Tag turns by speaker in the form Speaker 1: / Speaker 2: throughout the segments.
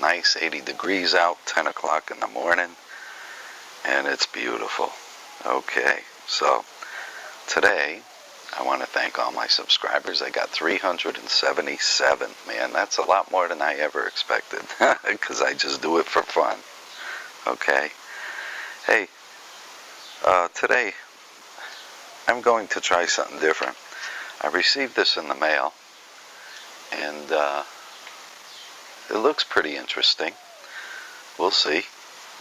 Speaker 1: nice 80 degrees out, 10 o'clock in the morning, and it's beautiful. Okay, so today I want to thank all my subscribers. I got 377. Man, that's a lot more than I ever expected, because I just do it for fun. Okay. Hey, today I'm going to try something different. I received this in the mail, and it looks pretty interesting. We'll see.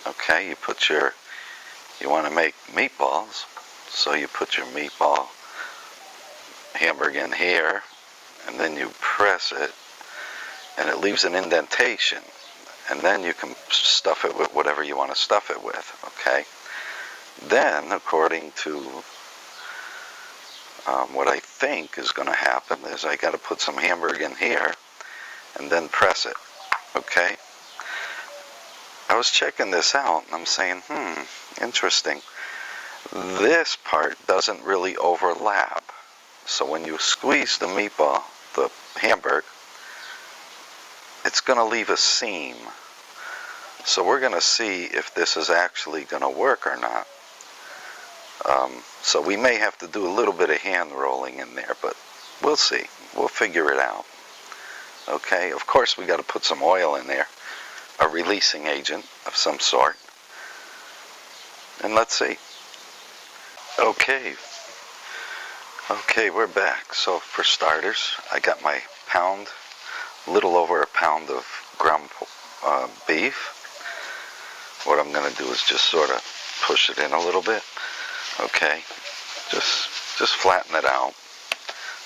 Speaker 1: Okay, you want to make meatballs, so you put your meatball hamburger in here, and then you press it, and it leaves an indentation, and then you can stuff it with whatever you want to stuff it with. Okay. Then, according to what I think is going to happen, is I got to put some hamburger in here and then press it. Okay. I was checking this out, and I'm saying, interesting. This part doesn't really overlap. So when you squeeze the meatball, the hamburger, it's going to leave a seam. So we're going to see if this is actually going to work or not. So we may have to do a little bit of hand rolling in there, but we'll see. We'll figure it out. Okay, of course we got to put some oil in there, a releasing agent of some sort. And let's see. Okay, we're back. So for starters, I got my pound, a little over a pound of ground beef. What I'm going to do is just sort of push it in a little bit. Okay, just flatten it out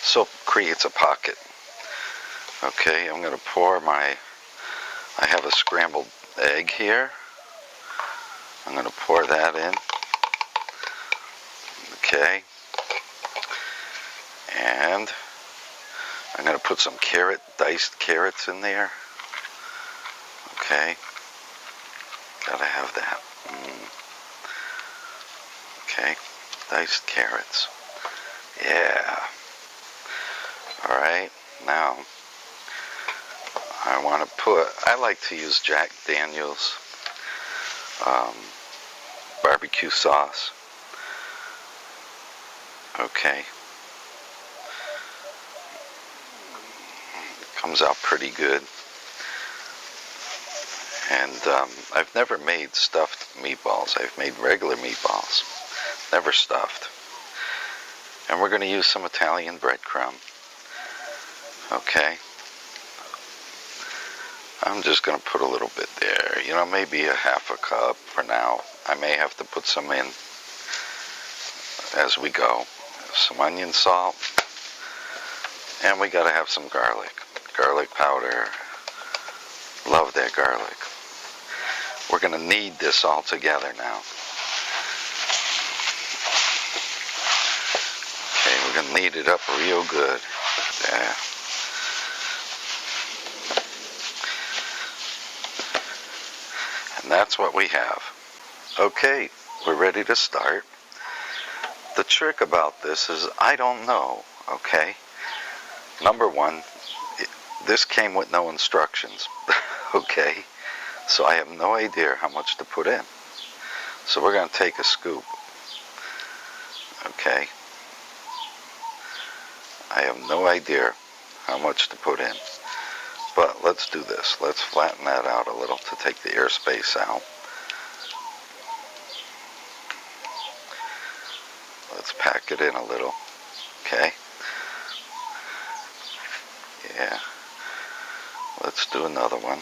Speaker 1: so it creates a pocket. Okay, I'm going to pour I have a scrambled egg here. I'm going to pour that in. Okay, and I'm going to put some diced carrots in there. Okay, gotta have that. Okay, diced carrots. Yeah. Alright, now I like to use Jack Daniel's barbecue sauce. Okay. Comes out pretty good. And I've never made stuffed meatballs. I've made regular meatballs. Never stuffed. And we're going to use some Italian breadcrumb. Okay. I'm just going to put a little bit there. You know, maybe a half a cup for now. I may have to put some in as we go. Some onion salt. And we got to have some garlic. Garlic powder. Love that garlic. We're going to knead this all together now. Okay, we're going to knead it up real good. Yeah. And that's what we have. Okay, we're ready to start. The trick about this is I don't know, okay? Number one, this came with no instructions, okay? So I have no idea how much to put in. So we're going to take a scoop. Okay. I have no idea how much to put in. But let's do this. Let's flatten that out a little to take the airspace out. Let's pack it in a little. Okay. Yeah. Let's do another one.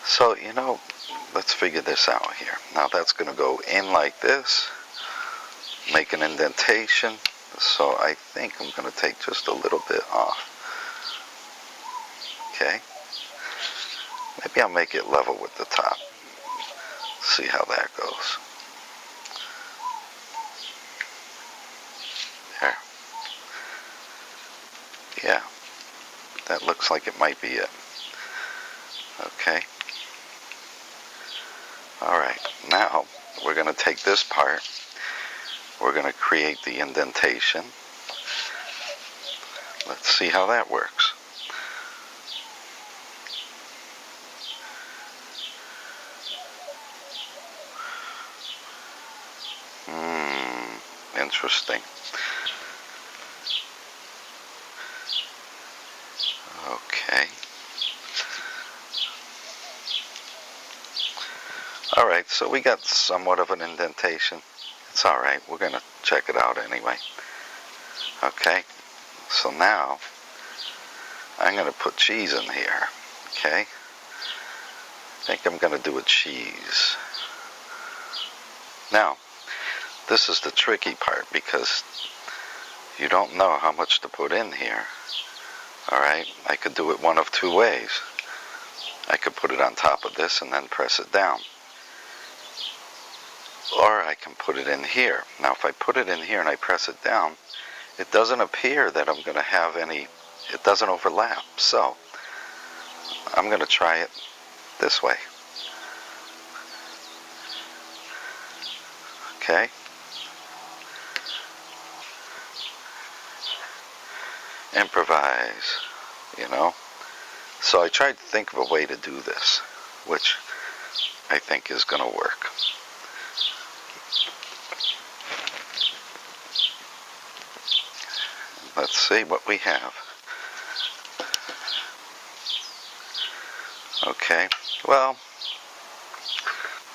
Speaker 1: So, you know, let's figure this out here. Now that's going to go in like this, make an indentation. So I think I'm going to take just a little bit off. Okay. Maybe I'll make it level with the top. See how that goes. There. Yeah. That looks like it might be it. Okay. Alright, now we're going to take this part, we're going to create the indentation, let's see how that works. Interesting. Okay. Alright, so we got somewhat of an indentation. It's alright, we're going to check it out anyway. Okay, so now I'm going to put cheese in here. Okay, I think I'm going to do a cheese. Now, this is the tricky part because you don't know how much to put in here. Alright, I could do it one of two ways. I could put it on top of this and then press it down. Or I can put it in here. Now if I put it in here and I press it down, it doesn't appear that I'm going to have any, it doesn't overlap. So I'm going to try it this way. Okay. Improvise, you know. So I tried to think of a way to do this, which I think is going to work. Let's see what we have. Okay, well,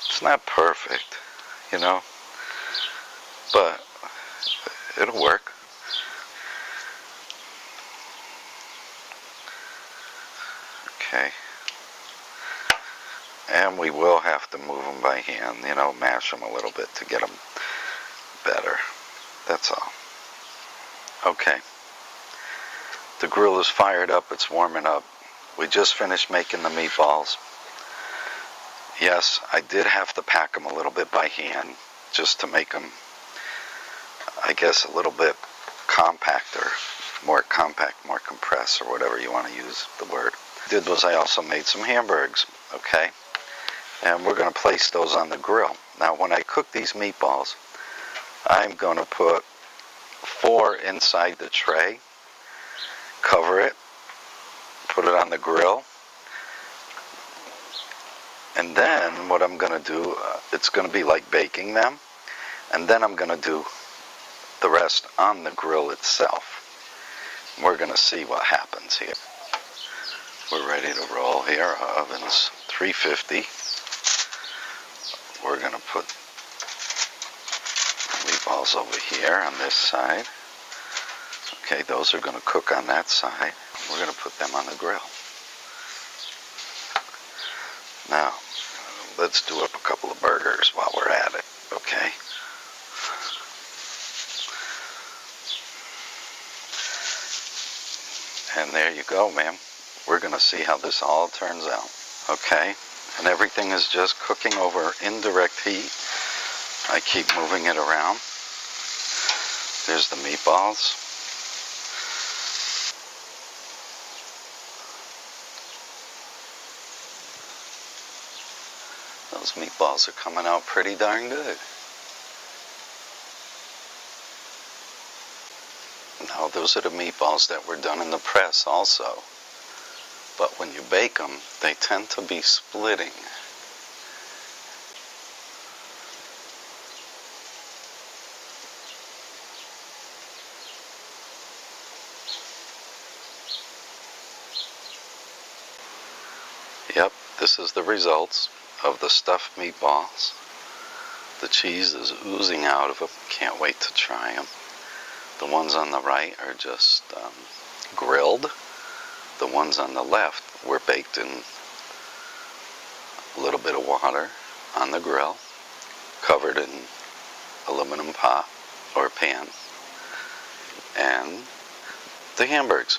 Speaker 1: it's not perfect, you know, but it'll work. Okay, and we will have to move them by hand, you know, mash them a little bit to get them better. That's all. Okay, the grill is fired up, it's warming up. We just finished making the meatballs. Yes, I did have to pack them a little bit by hand just to make them, I guess, a little bit compacter, more compact, more compressed, or whatever you want to use the word. What I did was I also made some hamburgers, okay? And we're going to place those on the grill. Now, when I cook these meatballs, I'm going to put 4 inside the tray, cover it, put it on the grill, and then what I'm going to do, it's going to be like baking them, and then I'm going to do the rest on the grill itself. We're going to see what happens here. We're ready to roll here. Our oven's 350. We're going to put meatballs over here on this side. Okay, those are going to cook on that side. We're going to put them on the grill. Now, let's do up a couple of burgers while we're at it, okay? And there you go, ma'am. We're going to see how this all turns out, okay? And everything is just cooking over indirect heat. I keep moving it around. There's the meatballs. Those meatballs are coming out pretty darn good. Now, those are the meatballs that were done in the press also. But when you bake them, they tend to be splitting. Yep, this is the results of the stuffed meatballs. The cheese is oozing out of them. Can't wait to try them. The ones on the right are just grilled. The ones on the left were baked in a little bit of water on the grill, covered in aluminum pot or pan. And the hamburgers.